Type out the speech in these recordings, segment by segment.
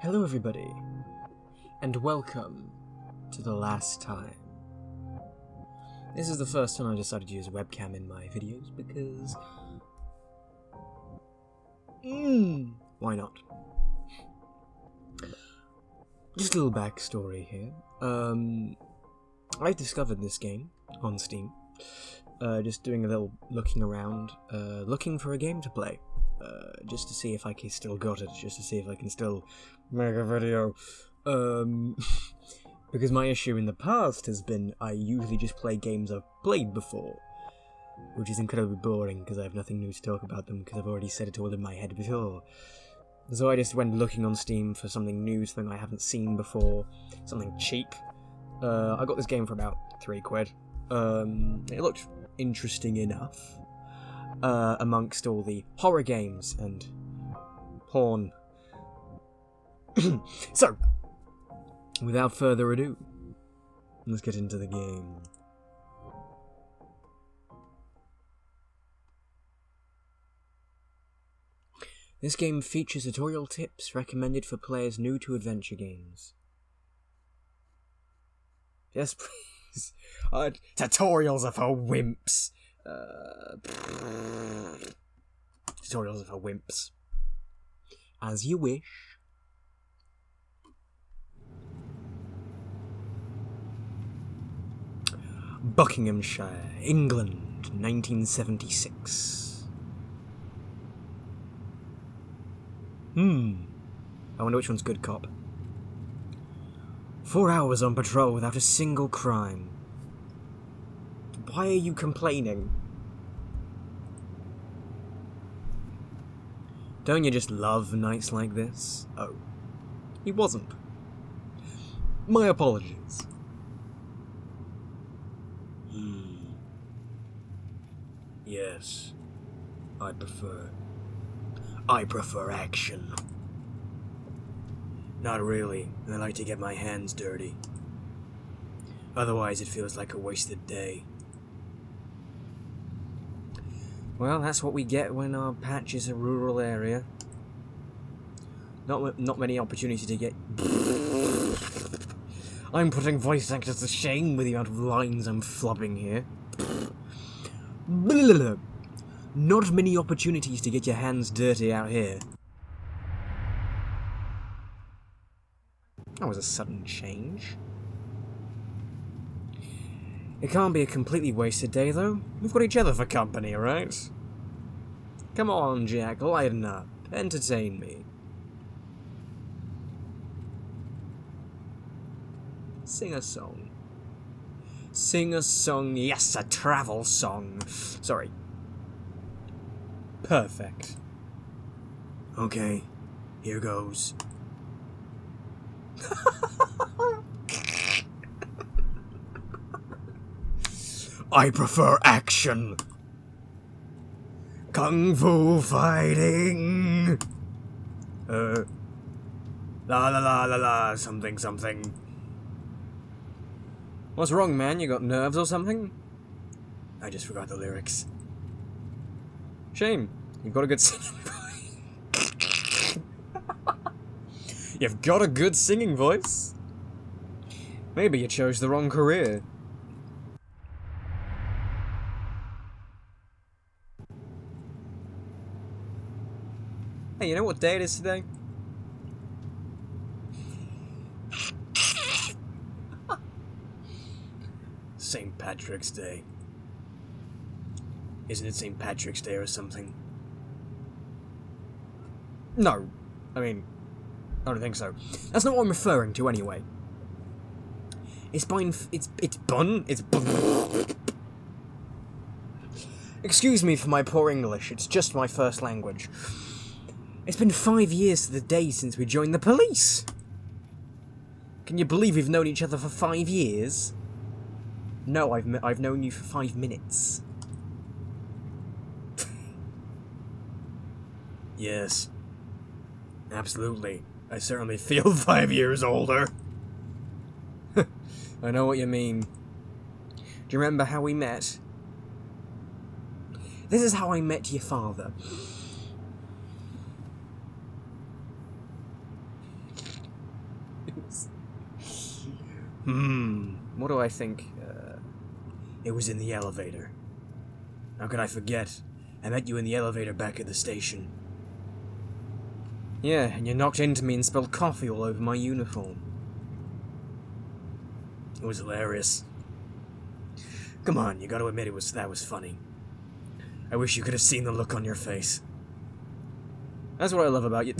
Hello everybody, and welcome to The Last Time. This is the first time I decided to use a webcam in my videos because... why not? Just a little backstory here. I discovered this game on Steam, just doing a little looking around, looking for a game to play. Just to see if I can still got it, just to see if I can still make a video. Because my issue in the past has been I usually just play games I've played before, which is incredibly boring because I have nothing new to talk about them because I've already said it all in my head before. So I just went looking on Steam for something new, something I haven't seen before, something cheap. I got this game for about £3. It looked interesting enough. Amongst all the horror games and porn. So, without further ado, let's get into the game. This game features tutorial tips recommended for players new to adventure games. Yes, please. Tutorials are for wimps. Tutorials are for wimps. As you wish. Buckinghamshire, England, 1976. I wonder which one's good cop. 4 hours on patrol without a single crime. Why are you complaining? Don't you just love nights like this? Oh. He wasn't. My apologies. Yes. I prefer action. Not really. I like to get my hands dirty. Otherwise it feels like a wasted day. Well, that's what we get when our patch is a rural area. Not many opportunities to get... I'm putting voice actors to shame with the amount of lines I'm flubbing here. Not many opportunities to get your hands dirty out here. That was a sudden change. It can't be a completely wasted day, though. We've got each other for company, right? Come on, Jack, lighten up. Entertain me. Sing a song. Sing a song, yes, a travel song. Sorry. Perfect. Okay, here goes. I prefer action. Kung Fu fighting. La la la la la, something something. What's wrong, man? You got nerves or something? I just forgot the lyrics. Shame. You've got a good singing voice. You've got a good singing voice. Maybe you chose the wrong career. Hey, you know what day it is today? St. Patrick's Day. Isn't it St. Patrick's Day or something? No. I mean, I don't think so. That's not what I'm referring to anyway. It's bun. Excuse me for my poor English, it's just my first language. It's been 5 years to the day since we joined the police. Can you believe we've known each other for 5 years? No, I've known you for 5 minutes. Yes. Absolutely. I certainly feel 5 years older. I know what you mean. Do you remember how we met? This is how I met your father. What do I think? It was in the elevator. How could I forget? I met you in the elevator back at the station. Yeah, and you knocked into me and spilled coffee all over my uniform. It was hilarious. Come on, you gotta admit that was funny. I wish you could have seen the look on your face. That's what I love about you.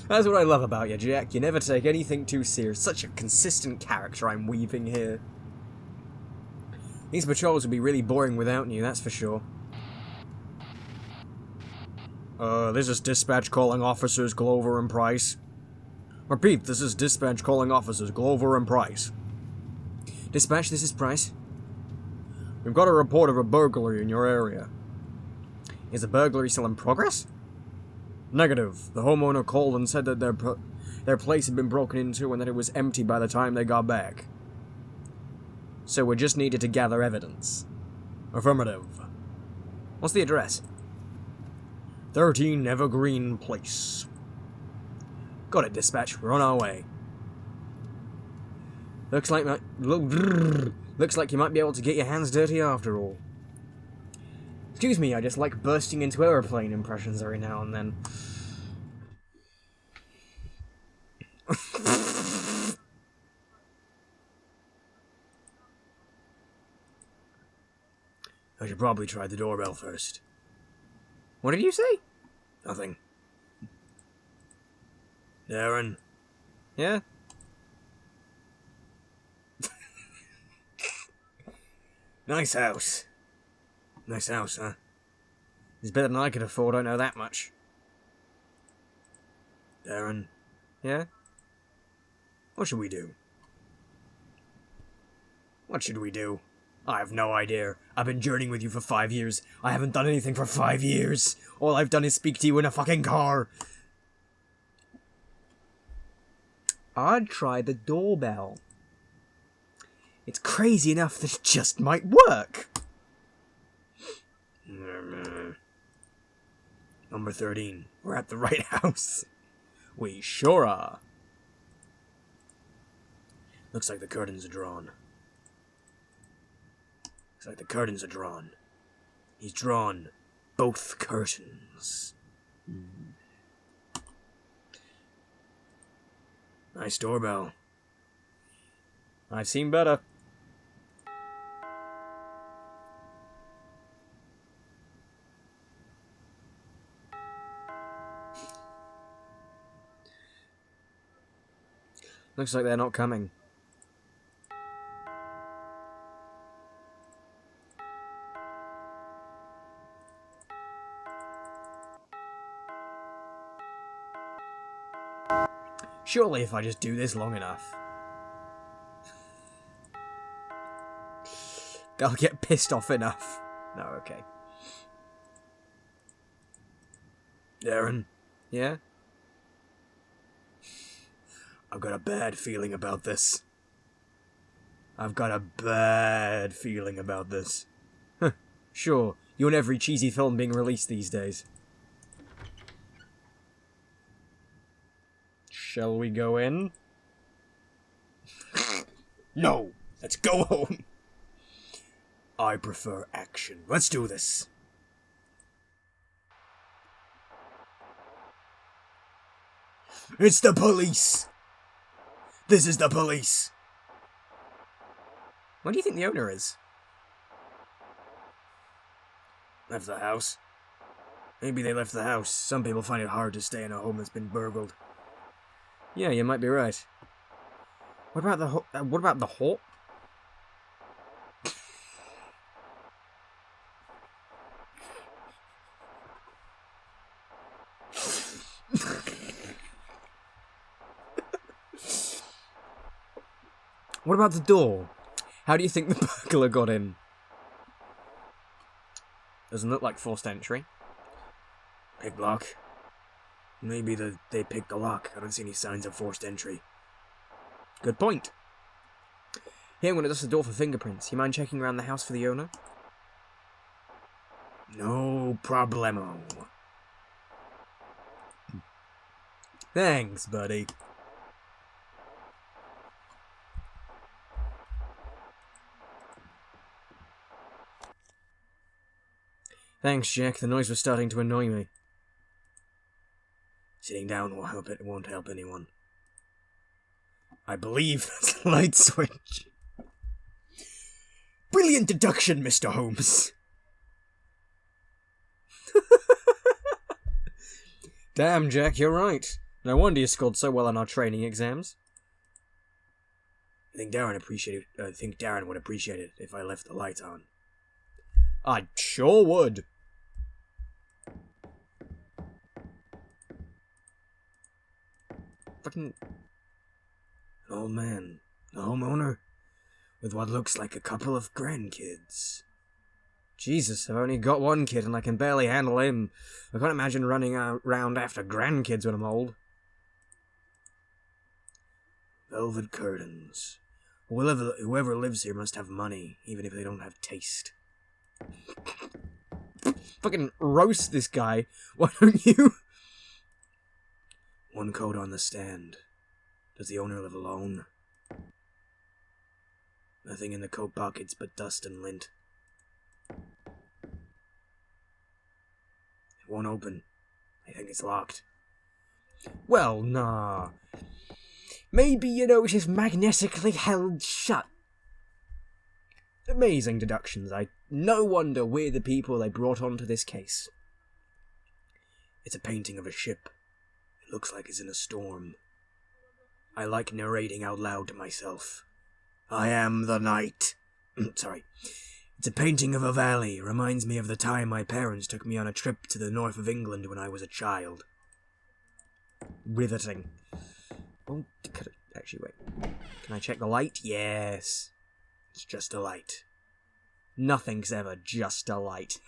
That's what I love about you, Jack. You never take anything too serious. Such a consistent character I'm weaving here. These patrols would be really boring without you, that's for sure. This is dispatch calling officers Glover and Price. Repeat, this is dispatch calling officers Glover and Price. Dispatch, this is Price. We've got a report of a burglary in your area. Is the burglary still in progress? Negative. The homeowner called and said that their place had been broken into and that it was empty by the time they got back. So we just needed to gather evidence. Affirmative. What's the address? 13 Evergreen Place. Got it, dispatch. We're on our way. Looks like you might be able to get your hands dirty after all. Excuse me, I just like bursting into aeroplane impressions every now and then. I should probably try the doorbell first. What did you say? Nothing. Darren? Yeah? Nice house. Nice house, huh? It's better than I could afford, I know that much. Darren? Yeah? What should we do? What should we do? I have no idea. I've been journeying with you for 5 years. I haven't done anything for 5 years. All I've done is speak to you in a fucking car. I'd try the doorbell. It's crazy enough that it just might work. Number 13. We're at the right house. We sure are. Looks like the curtains are drawn. Looks like the curtains are drawn. He's drawn both curtains. Nice doorbell. I've seen better. Looks like they're not coming. Surely if I just do this long enough, they'll get pissed off enough. No, okay. Darren? Yeah? I've got a bad feeling about this. I've got a bad feeling about this. Sure, you and every cheesy film being released these days. Shall we go in? No! Let's go home! I prefer action. Let's do this. It's the police! This is the police! What do you think the owner is? Left the house. Maybe they left the house. Some people find it hard to stay in a home that's been burgled. Yeah, you might be right. What about the whole? What about the door? How do you think the burglar got in? Doesn't look like forced entry. Pick lock. Maybe they picked the lock. I don't see any signs of forced entry. Good point. Here, I'm going to dust the door for fingerprints. You mind checking around the house for the owner? No problemo. Thanks, buddy. Thanks, Jack. The noise was starting to annoy me. Sitting down will help. It won't help anyone. I believe that's a light switch. Brilliant deduction, Mr. Holmes. Damn, Jack, you're right. No wonder you scored so well on our training exams. I think Darren would appreciate it if I left the light on. I sure would. Fucking an old man, a homeowner, with what looks like a couple of grandkids. Jesus, I've only got one kid and I can barely handle him. I can't imagine running around after grandkids when I'm old. Velvet curtains. Whoever lives here must have money, even if they don't have taste. Fucking roast this guy, why don't you? One coat on the stand. Does the owner live alone? Nothing in the coat pockets but dust and lint. It won't open. I think it's locked. Well, nah. Maybe, it's just magnetically held shut. Amazing deductions. No wonder we're the people they brought onto this case. It's a painting of a ship. It looks like it's in a storm. I like narrating out loud to myself. I am the night. Sorry. It's a painting of a valley. Reminds me of the time my parents took me on a trip to the north of England when I was a child. Riveting. Oh, actually, wait. Can I check the light? Yes. It's just a light. Nothing's ever just a light.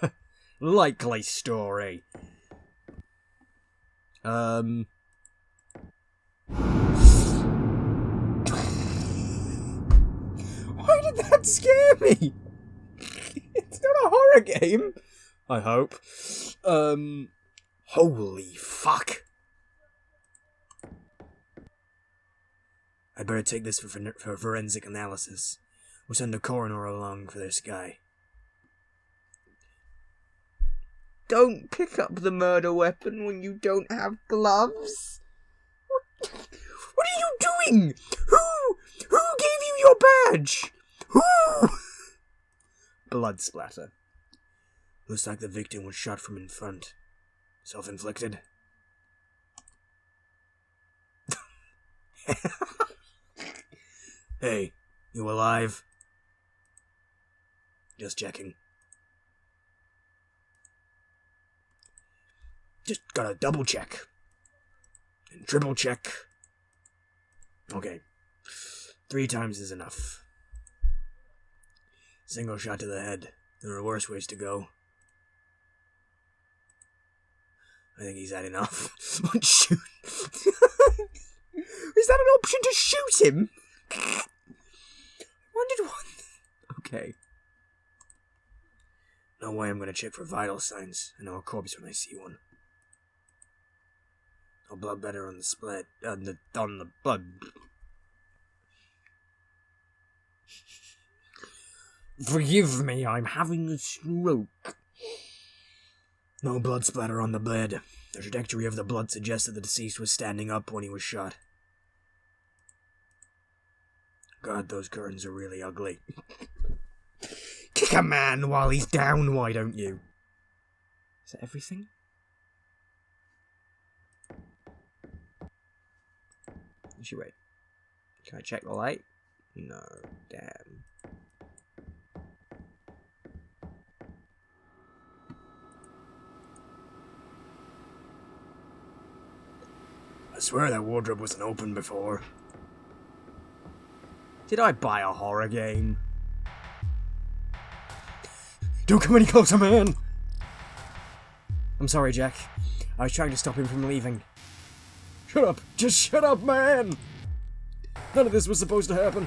Likely story. Why did that scare me? It's not a horror game. I hope. Holy fuck. I'd better take this for forensic analysis. We'll send a coroner along for this guy. Don't pick up the murder weapon when you don't have gloves. What are you doing? Who gave you your badge? Who? Blood splatter. Looks like the victim was shot from in front. Self-inflicted. Hey, you alive? Just checking. Just gotta double check. And triple check. Okay. 3 times is enough. Single shot to the head. There are worse ways to go. I think he's had enough. Shoot. Is that an option to shoot him? I wondered what. Okay. No way I'm gonna check for vital signs. I know a corpse when I see one. No blood better on the split. On the blood. Forgive me, I'm having a stroke. No blood splatter on the bed. The trajectory of the blood suggests that the deceased was standing up when he was shot. God, those curtains are really ugly. Kick a man while he's down, why don't you? Is that everything? Actually, wait. Can I check the light? No, damn. I swear that wardrobe wasn't open before. Did I buy a horror game? Don't come any closer, man! I'm sorry, Jack. I was trying to stop him from leaving. Shut up! Just shut up, man! None of this was supposed to happen.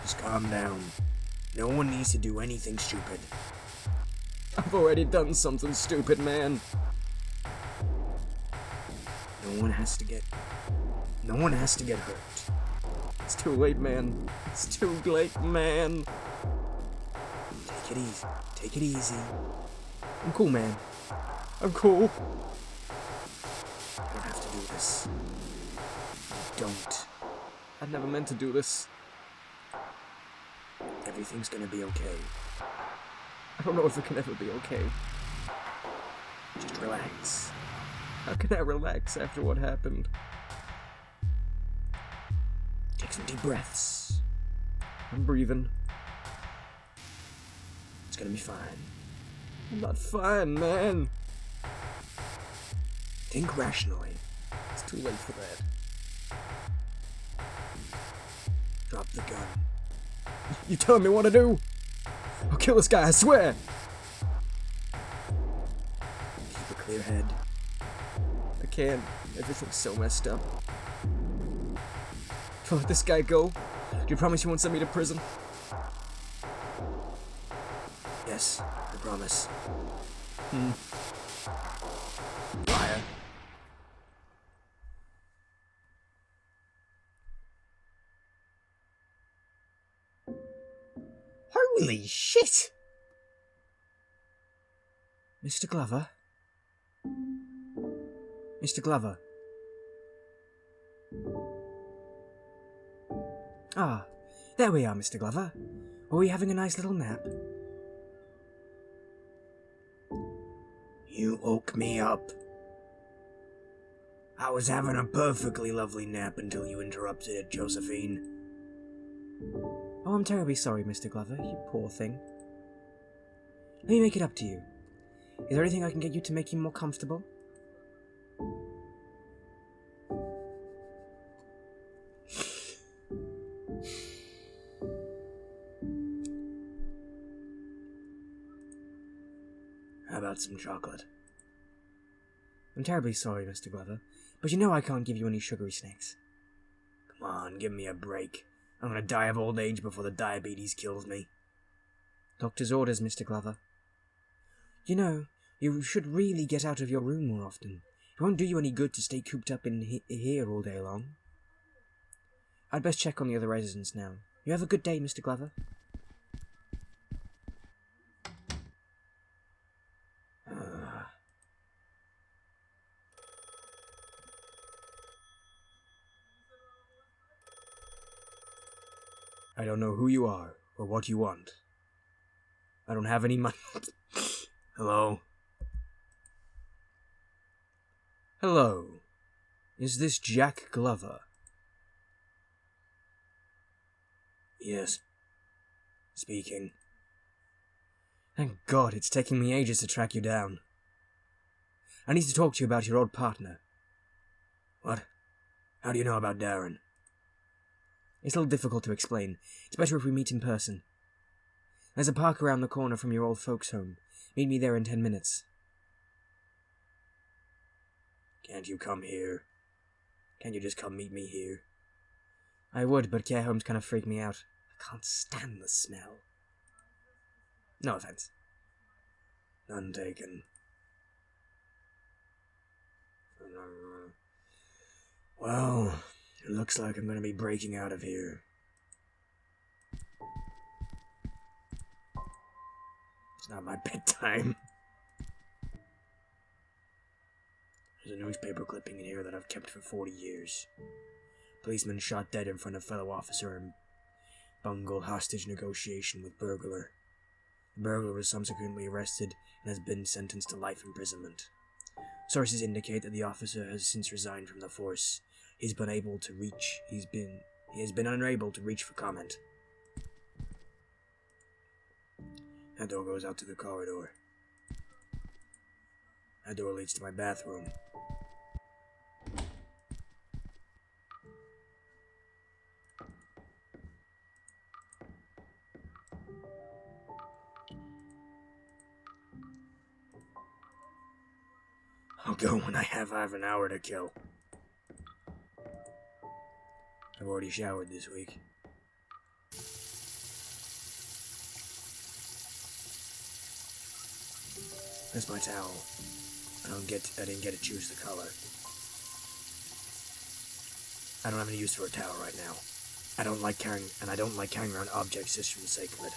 Just calm down. No one needs to do anything stupid. I've already done something stupid, man. No one has to get hurt. It's too late, man. It's too late, man. Take it easy. Take it easy. I'm cool, man. I'm cool. I don't have to do this. I don't. I never meant to do this. Everything's gonna be okay. I don't know if it can ever be okay. Just relax. How can I relax after what happened? Take some deep breaths. I'm breathing. It's gonna be fine. I'm not fine, man. Think rationally. It's too late for that. Drop the gun. You telling me what to do? I'll kill this guy, I swear! Keep a clear head. I can't. Everything's so messed up. If I let this guy go, do you promise you won't send me to prison? Yes, I promise. Liar. Holy shit! Mr. Glover? Mr. Glover? Ah, there we are, Mr. Glover. Were we having a nice little nap? You woke me up. I was having a perfectly lovely nap until you interrupted it, Josephine. Oh, I'm terribly sorry, Mr. Glover, you poor thing. Let me make it up to you. Is there anything I can get you to make you more comfortable? How about some chocolate? I'm terribly sorry, Mr. Glover, but you know I can't give you any sugary snacks. Come on, give me a break. I'm gonna die of old age before the diabetes kills me. Doctor's orders, Mr. Glover. You know, you should really get out of your room more often. It won't do you any good to stay cooped up in here all day long. I'd best check on the other residents now. You have a good day, Mr. Glover. I don't know who you are, or what you want. I don't have any money. Hello? Hello. Is this Jack Glover? Yes. Speaking. Thank God, it's taking me ages to track you down. I need to talk to you about your old partner. What? How do you know about Darren? It's a little difficult to explain. It's better if we meet in person. There's a park around the corner from your old folks' home. Meet me there in 10 minutes. Can't you come here? Can't you just come meet me here? I would, but care homes kind of freak me out. I can't stand the smell. No offense. None taken. Well, it looks like I'm going to be breaking out of here. It's not my bedtime. There's a newspaper clipping in here that I've kept for 40 years. Policeman shot dead in front of fellow officer and bungled hostage negotiation with burglar. The burglar was subsequently arrested and has been sentenced to life imprisonment. Sources indicate that the officer has since resigned from the force. He has been unable to reach for comment. That door goes out to the corridor. That door leads to my bathroom. I'll go when I have half an hour to kill. I've already showered this week. That's my towel. I didn't get to choose the color. I don't have any use for a towel right now. I don't like carrying around objects just for the sake of it.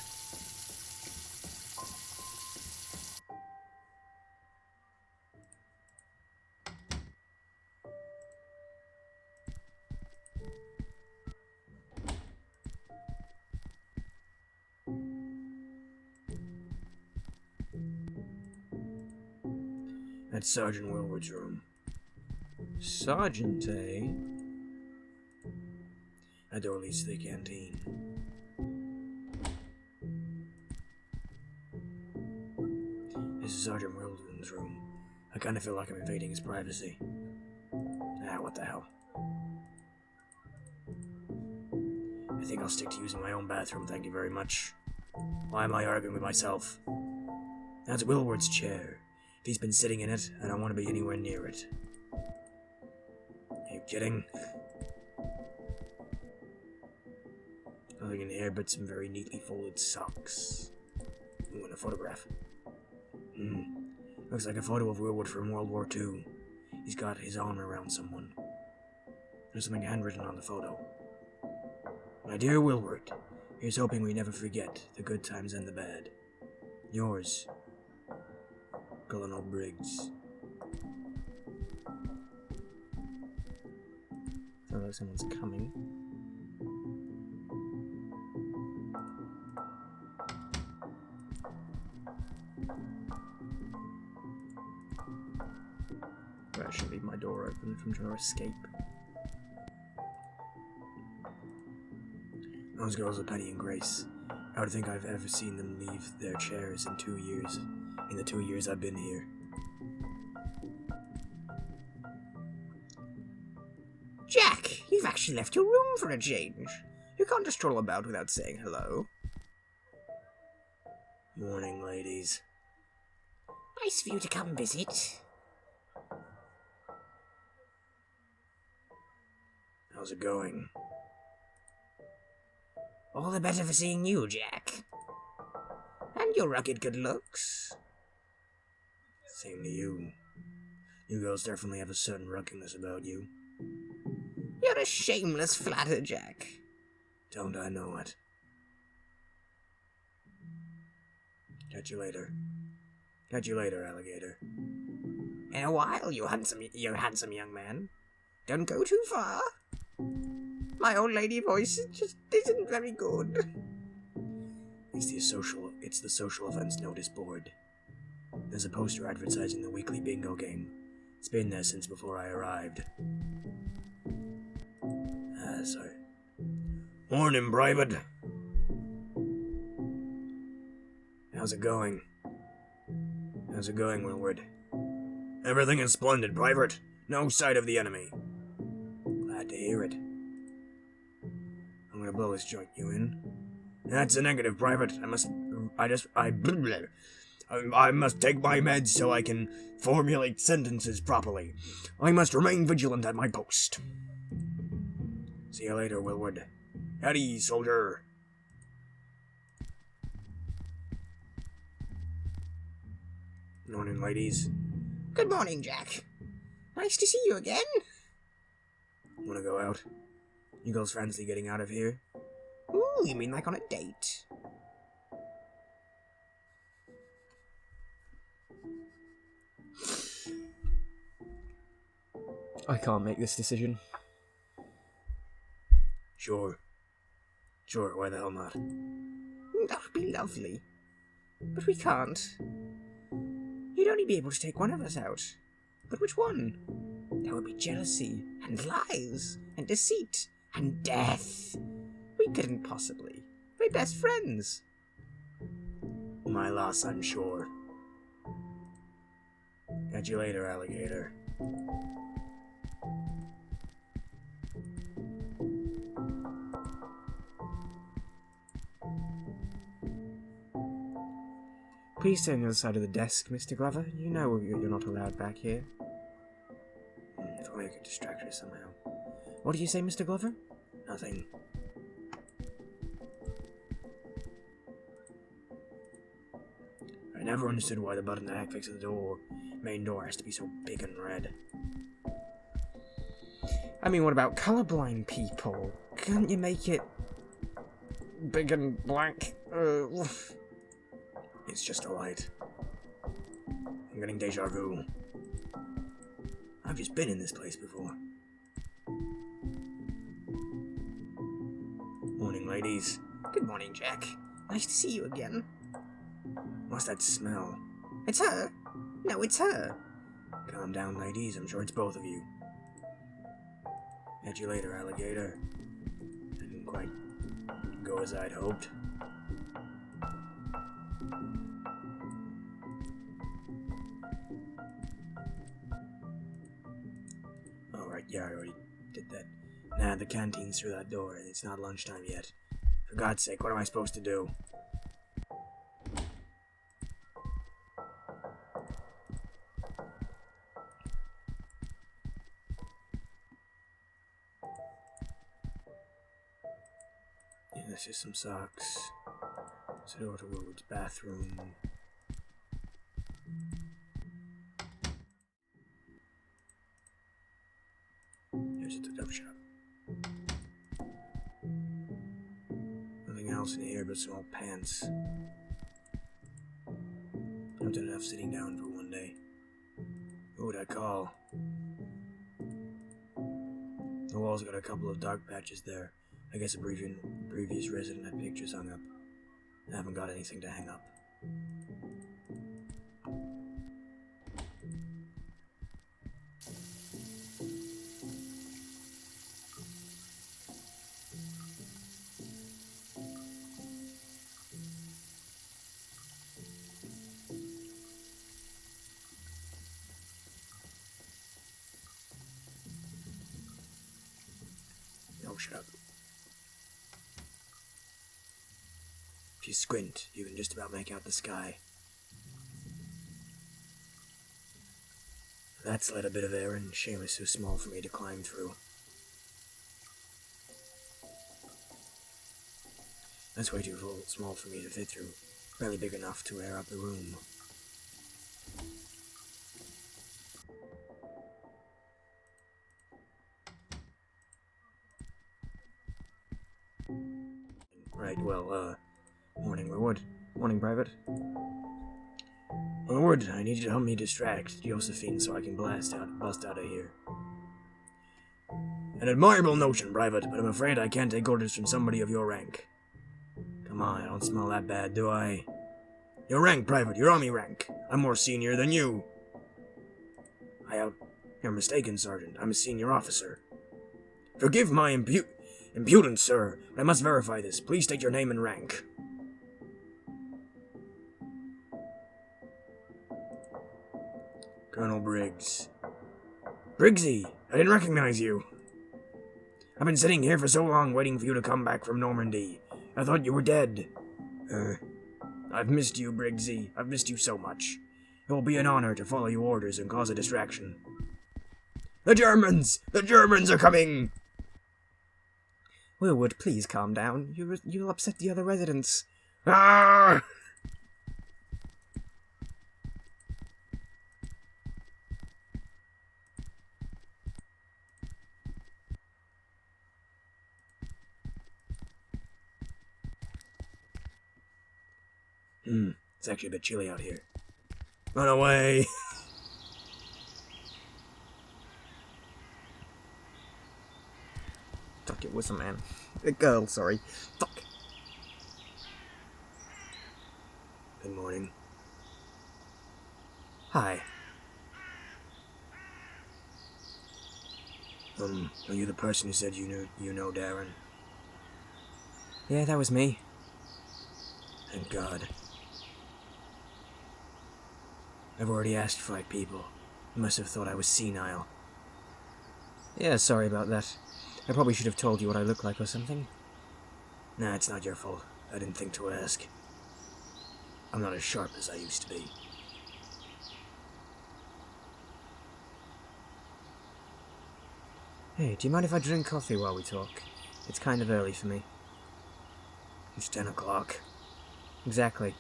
That's Sergeant Wilward's room. Sergeant, eh? That door leads to the canteen. This is Sergeant Wilward's room. I kinda feel like I'm invading his privacy. What the hell? I think I'll stick to using my own bathroom, thank you very much. Why am I arguing with myself? That's Wilward's chair. If he's been sitting in it, I don't want to be anywhere near it. Are you kidding? Nothing in here but some very neatly folded socks. Ooh, and a photograph. Looks like a photo of Wilward from World War II. He's got his arm around someone. There's something handwritten on the photo. My dear Wilward, here's hoping we never forget the good times and the bad. Yours, Colonel Briggs. Sounds like someone's coming. I should leave my door open if I'm trying to escape. Those girls are Penny and Grace. I don't think I've ever seen them leave their chairs in 2 years. In the 2 years I've been here. Jack, you've actually left your room for a change. You can't just stroll about without saying hello. Morning, ladies. Nice of you to come visit. How's it going? All the better for seeing you, Jack. And your rugged good looks. Same to you. You girls definitely have a certain ruggedness about you. You're a shameless flatter, Jack. Don't I know it? Catch you later. Catch you later, alligator. In a while, you handsome young man. Don't go too far. My old lady voice just isn't very good. It's the social events notice board. There's a poster advertising the weekly bingo game. It's been there since before I arrived. Sorry. Morning, Private. How's it going? How's it going, Wilward? Everything is splendid, Private. No sight of the enemy. Glad to hear it. I'm gonna blow this joint, you in? That's a negative, Private. I must take my meds so I can formulate sentences properly. I must remain vigilant at my post. See you later, Wilward. Howdy, soldier. Morning, ladies. Good morning, Jack. Nice to see you again. Wanna go out? You girls fancy getting out of here? Ooh, you mean like on a date? I can't make this decision. Sure, why the hell not? That would be lovely. But we can't. You'd only be able to take one of us out. But which one? There would be jealousy, and lies, and deceit, and death. We couldn't possibly. We're best friends. My loss, I'm sure. Catch you later, alligator. Please stay on the other side of the desk, Mr. Glover. You know you're not allowed back here. If only I could distract her somehow. What did you say, Mr. Glover? Nothing. I never understood why the button that fixes the main door has to be so big and red. I mean, what about colorblind people? Couldn't you make it big and black? It's just alright. I'm getting deja vu. I've just been in this place before. Morning, ladies. Good morning, Jack. Nice to see you again. What's that smell? It's her. No, it's her. Calm down, ladies. I'm sure it's both of you. Catch you later, alligator. Didn't quite go as I'd hoped. Alright, yeah, I already did that. Nah, the canteen's through that door, and it's not lunchtime yet. For God's sake, what am I supposed to do? Yeah, this is some socks. It's a door to Wood's bathroom. Here's a tattoo shop. Nothing else in here but some old pants. I've done enough sitting down for one day. Who would I call? The wall's got a couple of dark patches there. I guess a previous resident had pictures hung up. I haven't got anything to hang up. Oh, shut up. If you squint, you can just about make out the sky. That's let a bit of air in. Shame it's so small for me to climb through. That's way too small for me to fit through. Barely big enough to air up the room. Right, well, morning, Wood. Morning, Private. Wood, I need you to help me distract Josephine so I can bust out of here. An admirable notion, Private, but I'm afraid I can't take orders from somebody of your rank. Come on, I don't smell that bad, do I? Your rank, Private, your army rank. I'm more senior than you. You're mistaken, Sergeant. I'm a senior officer. Forgive my impudence, sir, but I must verify this. Please state your name and rank. Colonel Briggs. Briggsy, I didn't recognize you. I've been sitting here for so long waiting for you to come back from Normandy. I thought you were dead. I've missed you, Briggsy. I've missed you so much. It will be an honor to follow your orders and cause a distraction. The Germans! The Germans are coming! Willwood, please calm down. You'll upset the other residents. Ah! It's actually a bit chilly out here. Run away! Fuck, it was a man. A girl, sorry. Fuck. Good morning. Hi. Are you the person who said you know Darren? Yeah, that was me. Thank God. I've already asked 5 people. You must have thought I was senile. Yeah, sorry about that. I probably should have told you what I look like or something. Nah, it's not your fault. I didn't think to ask. I'm not as sharp as I used to be. Hey, do you mind if I drink coffee while we talk? It's kind of early for me. It's 10 o'clock. Exactly.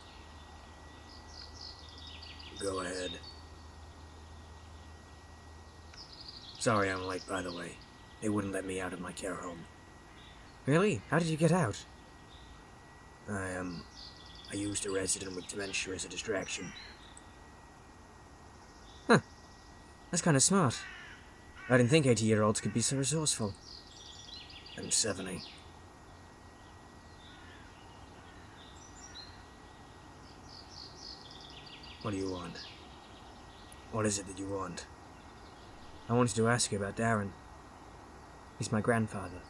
Go ahead. Sorry I'm late, by the way. They wouldn't let me out of my care home. Really? How did you get out? I used a resident with dementia as a distraction. Huh. That's kind of smart. I didn't think 80-year-olds could be so resourceful. I'm 70. What do you want? What is it that you want? I wanted to ask you about Darren. He's my grandfather.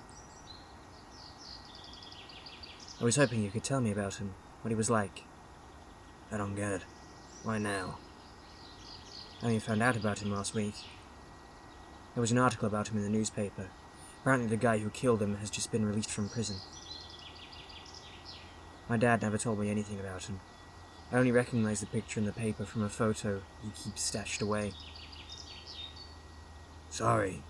I was hoping you could tell me about him, what he was like. I don't get it. Why now? I only found out about him last week. There was an article about him in the newspaper. Apparently the guy who killed him has just been released from prison. My dad never told me anything about him. I only recognized the picture in the paper from a photo he keeps stashed away. Sorry.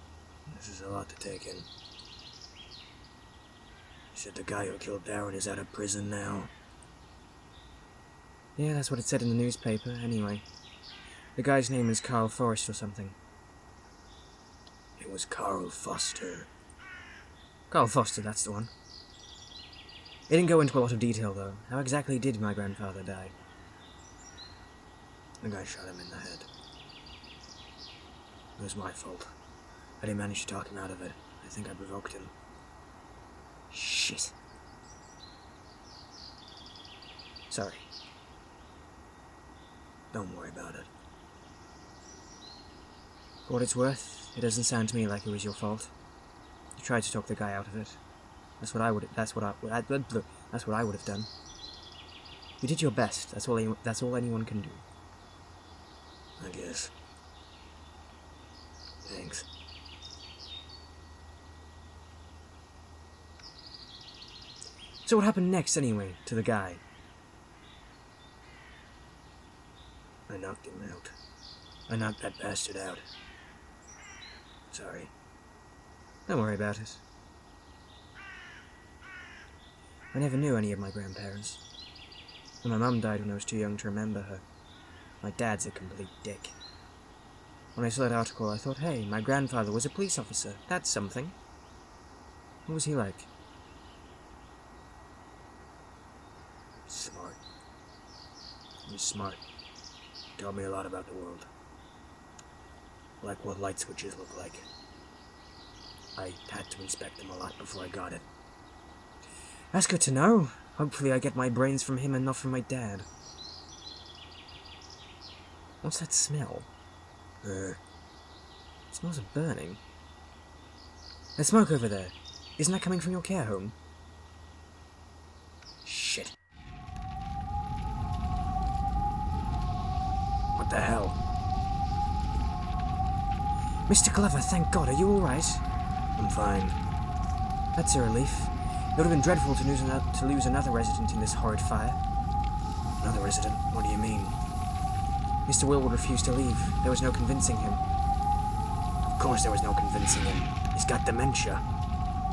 This is a lot to take in. You said the guy who killed Darren is out of prison now? Yeah, that's what it said in the newspaper, anyway. The guy's name is Carl Forrest or something. It was Carl Foster. Carl Foster, that's the one. It didn't go into a lot of detail, though. How exactly did my grandfather die? The guy shot him in the head. It was my fault. I didn't manage to talk him out of it. I think I provoked him. Shit. Sorry. Don't worry about it. For what it's worth, it doesn't sound to me like it was your fault. You tried to talk the guy out of it. That's what I would have done. You did your best. That's all anyone can do. I guess. Thanks. So what happened next, anyway, to the guy? I knocked him out. I knocked that bastard out. Sorry. Don't worry about it. I never knew any of my grandparents. And my mum died when I was too young to remember her. My dad's a complete dick. When I saw that article, I thought, hey, my grandfather was a police officer. That's something. What was he like? Smart. He was smart. Taught me a lot about the world. Like what light switches look like. I had to inspect them a lot before I got it. That's good to know. Hopefully I get my brains from him and not from my dad. What's that smell? It smells of burning. There's smoke over there. Isn't that coming from your care home? Shit. What the hell? Mr. Glover, thank God. Are you alright? I'm fine. That's a relief. It would have been dreadful to lose another resident in this horrid fire. Another resident? What do you mean? Mr. Willwood refused to leave. There was no convincing him. Of course there was no convincing him. He's got dementia.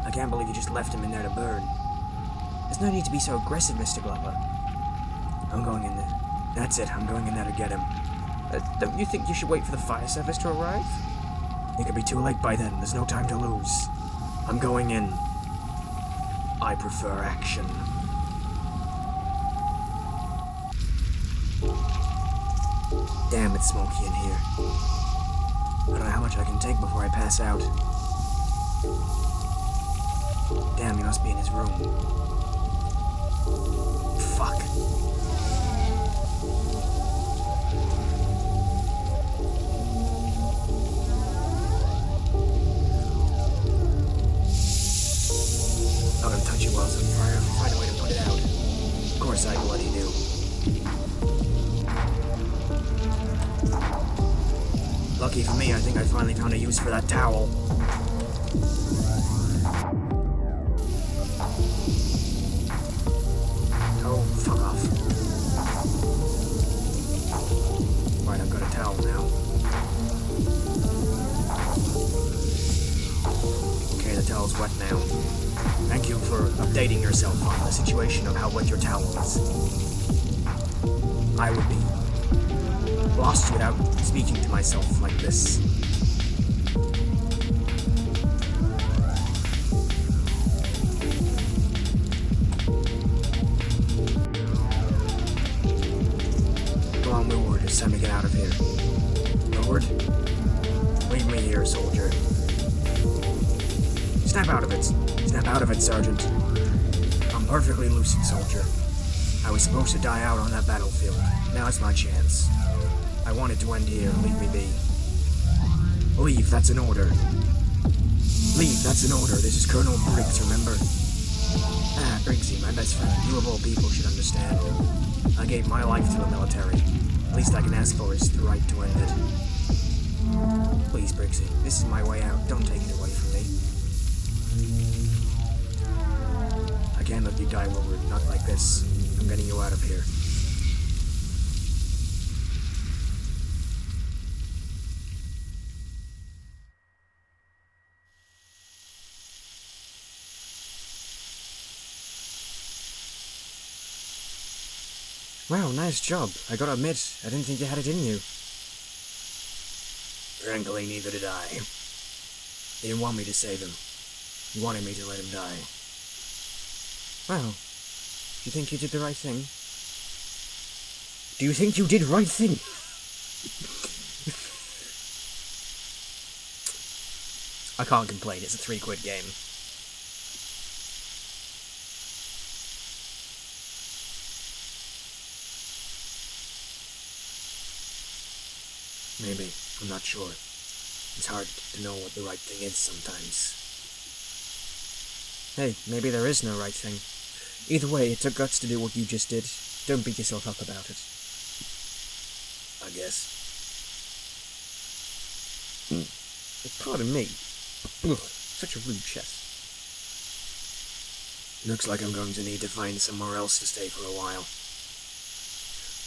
I can't believe you just left him in there to burn. There's no need to be so aggressive, Mr. Glover. I'm going in there. That's it, I'm going in there to get him. Don't you think you should wait for the fire service to arrive? It could be too late by then. There's no time to lose. I'm going in. I prefer action. Damn, it's smoky in here. I don't know how much I can take before I pass out. Damn, he must be in his room. Fuck. I'm gonna touch it while it's on fire. Find a way to put it out. Of course I bloody do. Lucky for me, I think I finally found a use for that towel. Oh, fuck off. Right, I've got a towel now. Okay, the towel's wet now. Thank you for updating yourself on the situation of how wet your towel is. I would be lost without speaking to myself like this. forward. Leave me here, soldier. Snap out of it. Snap out of it, Sergeant. I'm perfectly lucid, soldier. I was supposed to die out on that battlefield. Now it's my chance. I want it to end here. Leave me be. Leave, that's an order. Leave, that's an order. This is Colonel Briggs, remember? Ah, Briggsy, my best friend. You of all people should understand. I gave my life to the military. Least I can ask for is the right to end it. Please, Briggsy, this is my way out. Don't take it away from me. I can't let you die, Wilbur. Not like this. I'm getting you out of here. Wow, nice job. I gotta admit, I didn't think you had it in you. Frankly, neither did I. He didn't want me to save him. He wanted me to let him die. Well, do you think you did the right thing? Do you think you did right thing? I can't complain, it's a £3 game. Maybe. I'm not sure. It's hard to know what the right thing is sometimes. Hey, maybe there is no right thing. Either way, it took guts to do what you just did. Don't beat yourself up about it. I guess. Pardon me. Ugh, such a rude chest. Looks like I'm going to need to find somewhere else to stay for a while.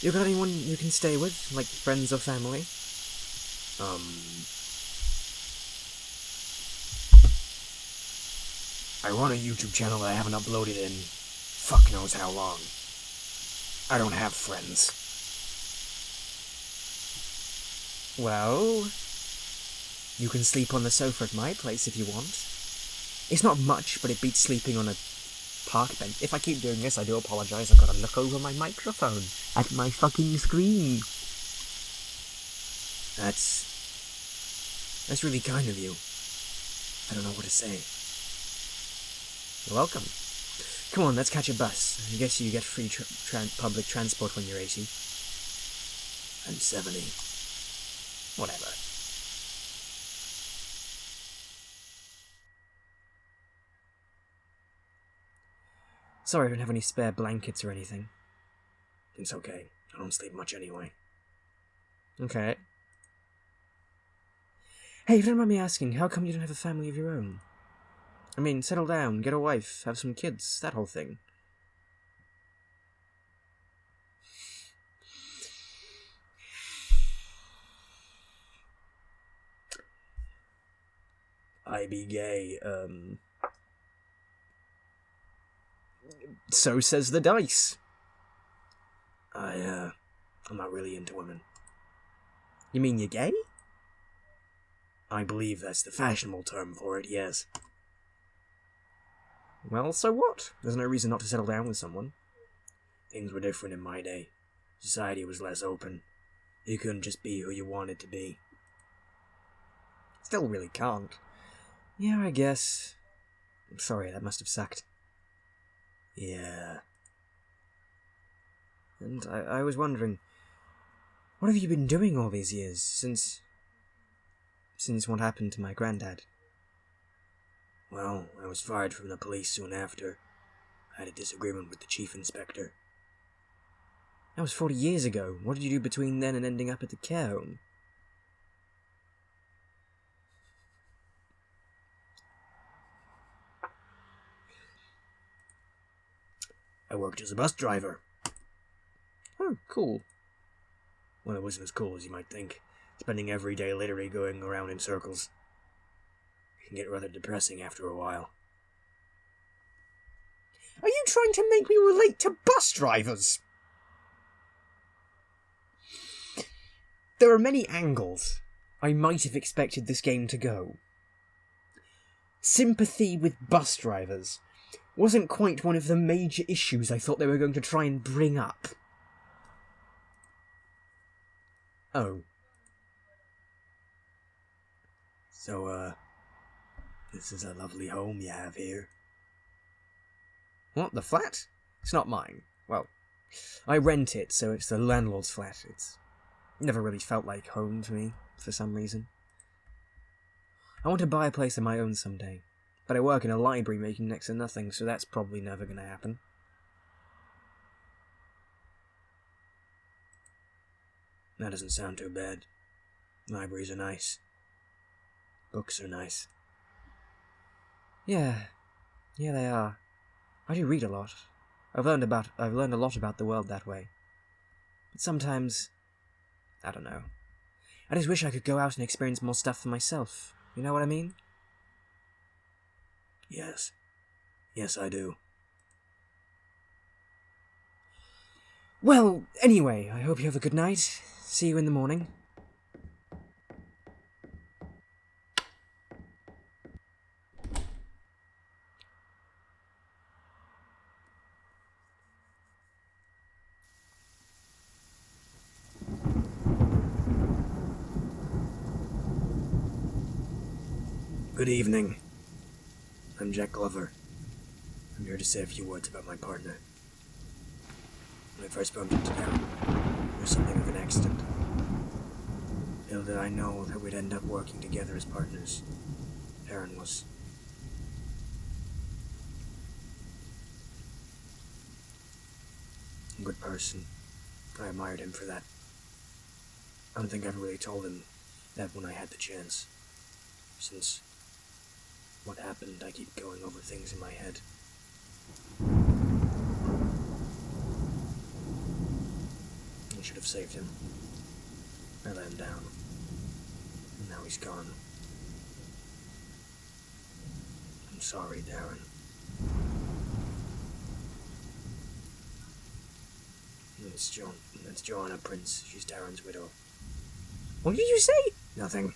You got anyone you can stay with? Like friends or family? I run a YouTube channel that I haven't uploaded in fuck knows how long. I don't have friends. Well, you can sleep on the sofa at my place if you want. It's not much, but it beats sleeping on a park bench. If I keep doing this, I do apologise. I've got to look over my microphone at my fucking screen. That's really kind of you. I don't know what to say. You're welcome. Come on, let's catch a bus. I guess you get free public transport when you're 80. I'm 70. Whatever. Sorry I don't have any spare blankets or anything. It's okay. I don't sleep much anyway. Okay. Hey, if you don't mind me asking, how come you don't have a family of your own? I mean, settle down, get a wife, have some kids, that whole thing. I be gay, So says the dice. I'm not really into women. You mean you're gay? I believe that's the fashionable term for it, yes. Well, so what? There's no reason not to settle down with someone. Things were different in my day. Society was less open. You couldn't just be who you wanted to be. Still really can't. Yeah, I guess. I'm sorry, that must have sucked. Yeah. And I was wondering, what have you been doing all these years, since what happened to my granddad? Well, I was fired from the police soon after. I had a disagreement with the chief inspector. That was 40 years ago. What did you do between then and ending up at the care home? I worked as a bus driver. Oh, cool. Well, it wasn't as cool as you might think. Spending every day literally going around in circles. It can get rather depressing after a while. Are you trying to make me relate to bus drivers? There are many angles I might have expected this game to go. Sympathy with bus drivers wasn't quite one of the major issues I thought they were going to try and bring up. Oh. So, this is a lovely home you have here. What, the flat? It's not mine. Well, I rent it, so it's the landlord's flat. It's never really felt like home to me, for some reason. I want to buy a place of my own someday, but I work in a library making next to nothing, so that's probably never going to happen. That doesn't sound too bad. Libraries are nice. Books are nice. Yeah, they are. I do read a lot. I've learned a lot about the world that way. But sometimes, I don't know. I just wish I could go out and experience more stuff for myself. You know what I mean? Yes. Yes, I do. Well, anyway, I hope you have a good night. See you in the morning. Good evening. I'm Jack Glover. I'm here to say a few words about my partner. When I first bumped into Darren, it was something of an accident. Little did I know that we'd end up working together as partners. Darren was... a good person. I admired him for that. I don't think I ever really told him that when I had the chance. Since what happened, I keep going over things in my head. I should have saved him. I let him down. And now he's gone. I'm sorry, Darren. And it's Joanna Prince. She's Darren's widow. What did you say? Nothing.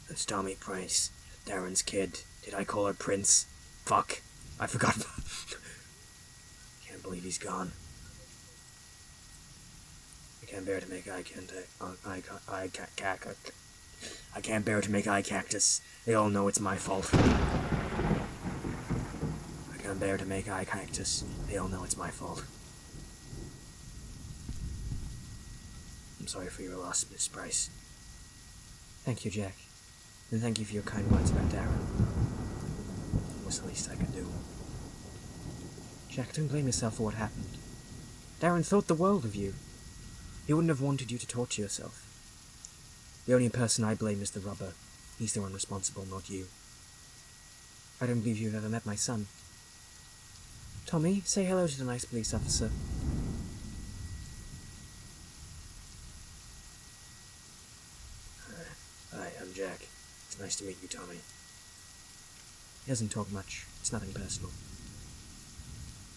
That's Tommy Price, Darren's kid. Did I call her Prince? Fuck. I forgot. Can't believe he's gone. I can't bear to make I can't bear to make eye cactus. They all know it's my fault. I can't bear to make eye cactus. They all know it's my fault. I'm sorry for your loss, Miss Price. Thank you, Jack. And thank you for your kind words about Darren. It was the least I could do. Jack, don't blame yourself for what happened. Darren thought the world of you. He wouldn't have wanted you to torture yourself. The only person I blame is the robber. He's the one responsible, not you. I don't believe you've ever met my son. Tommy, say hello to the nice police officer. Hi, I'm Jack. It's nice to meet you, Tommy. He doesn't talk much. It's nothing personal.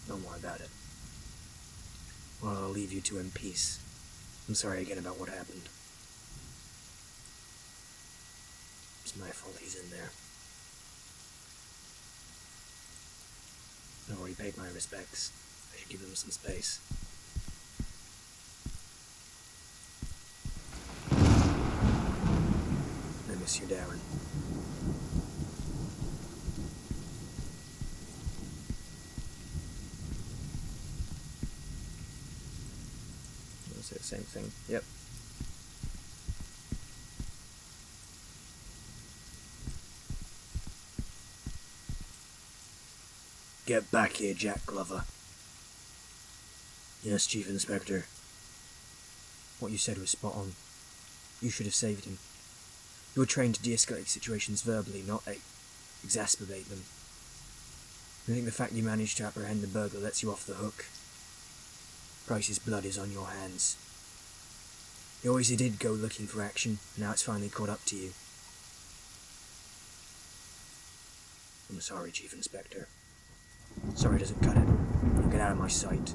Don't worry about it. Well, I'll leave you two in peace. I'm sorry again about what happened. It's my fault he's in there. I've already paid my respects. I should give him some space. I miss you, Darren. I'll say the same thing. Yep. Get back here, Jack Glover. Yes, Chief Inspector. What you said was spot on. You should have saved him. You were trained to de-escalate situations verbally, not exasperate them. I think the fact you managed to apprehend the burglar lets you off the hook. Price's blood is on your hands. You always did go looking for action, and now it's finally caught up to you. I'm sorry, Chief Inspector. Sorry doesn't cut it. Now get out of my sight.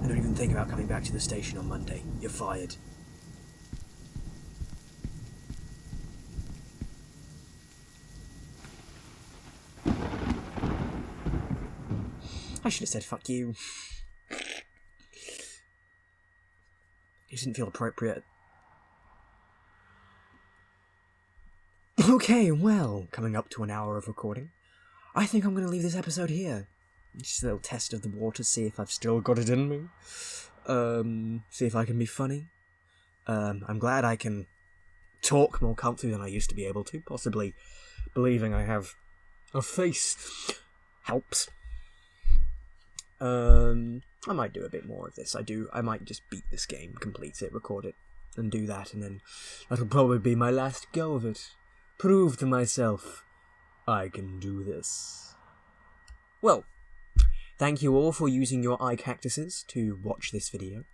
And don't even think about coming back to the station on Monday. You're fired. I should have said fuck you. It didn't feel appropriate. Okay, well, coming up to an hour of recording, I think I'm going to leave this episode here. Just a little test of the water, see if I've still got it in me. See if I can be funny. I'm glad I can talk more comfortably than I used to be able to. Possibly believing I have a face helps. I might do a bit more of this. I might just beat this game, complete it, record it, and do that, and then that'll probably be my last go of it. Prove to myself I can do this. Well, thank you all for using your eye cactuses to watch this video.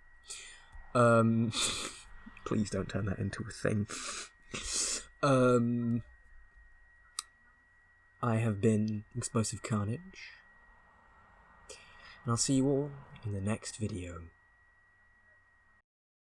Please don't turn that into a thing. I have been Explosive Carnage, and I'll see you all in the next video.